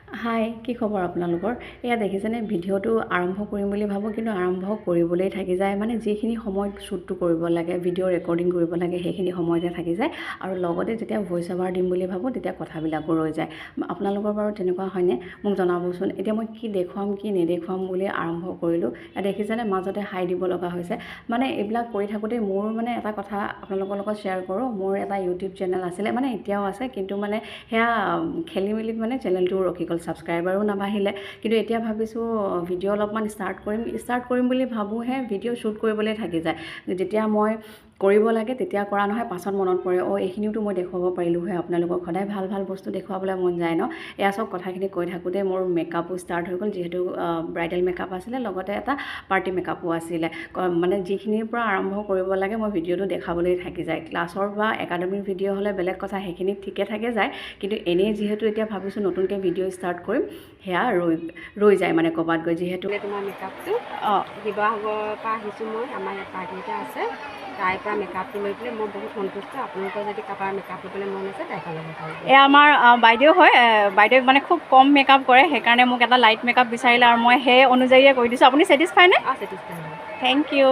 হাই, কি খবৰ আপোনালোকৰ? এয়া দেখিছেনে, ভিডিঅ'টো আৰম্ভ কৰিম বুলি ভাবোঁ, কিন্তু আৰম্ভ কৰিবলৈ থাকি যায়। মানে যিখিনি সময়ত শ্বুটটো কৰিব লাগে, ভিডিঅ' ৰেকৰ্ডিং কৰিব লাগে, সেইখিনি সময়তে থাকি যায়। আৰু লগতে যেতিয়া ভইচ অভাৰ দিম বুলি ভাবোঁ, তেতিয়া কথাবিলাকো ৰৈ যায়। আপোনালোকৰ বাৰু তেনেকুৱা হয়নে? মোক জনাবচোন। এতিয়া মই কি দেখুৱাম, কি নেদেখুৱাম বুলি আৰম্ভ কৰিলোঁ। দেখিছেনে, মাজতে হাই দিব লগা হৈছে। মানে এইবিলাক কৰি থাকোঁতে মোৰ মানে এটা কথা আপোনালোকৰ লগত শ্বেয়াৰ কৰোঁ। মোৰ এটা ইউটিউব চেনেল আছিলে, মানে এতিয়াও আছে, কিন্তু মানে সেয়া খেলি মেলিত মানে চেনেলটো ৰখি গ'ল, ছাবস্ক্ৰাইবাৰো নাবাঢ়িলে। কিন্তু এতিয়া ভাবিছোঁ ভিডিঅ' অলপমান ষ্টাৰ্ট কৰিম বুলি ভাবোঁহে, ভিডিঅ' শ্বুট কৰিবলৈ থাকি যায়। যেতিয়া মই কৰিব লাগে তেতিয়া কৰা নহয়, পাছত মনত পৰে এইখিনিওতো মই দেখুৱাব পাৰিলোঁ হয় আপোনালোকক। সদায় ভাল ভাল বস্তু দেখুৱাবলৈ মন যায় ন। এয়া চব কথাখিনি কৈ থাকোঁতে মোৰ মেকআপো ষ্টাৰ্ট হৈ গ'ল, যিহেতু ব্ৰাইডেল মেকআপ আছিলে, লগতে এটা পাৰ্টি মেকআপো আছিলে। মানে যিখিনিৰ পৰা আৰম্ভ কৰিব লাগে মই ভিডিঅ'টো দেখাবলৈ থাকি যায়। ক্লাছৰ বা একাডেমিৰ ভিডিঅ' হ'লে বেলেগ কথা, সেইখিনি ঠিকে থাকে যায়। কিন্তু এনেই যিহেতু এতিয়া ভাবিছোঁ নতুনকৈ ভিডিঅ' ষ্টাৰ্ট কৰিম, সেয়া ৰৈ যায় মানে ক'ৰবাত গৈ। যিহেতু তোমাৰ মেকআপটো শিৱসাগৰৰ পৰা আহিছোঁ মই, আমাৰ ইয়াত পাৰ্টি এটা আছে, তাইৰ পৰা মেকআপটো লৈ পেলাই মই বহুত সন্তুষ্ট। আপোনালোকৰ যদি কাৰোবাৰ মেকআপ ল'বলৈ মন আছে তাইৰ ল'ব পাৰিব। এয়া আমাৰ বাইদেউ হয়, বাইদেউ মানে খুব কম মেকআপ কৰে, সেইকাৰণে মোক এটা লাইট মেকআপ বিচাৰিলে আৰু মই সেই অনুযায়ীয়ে কৰি দিছোঁ। আপুনি ছেটিছফাই নে? ছেটিছফাই। Thank U.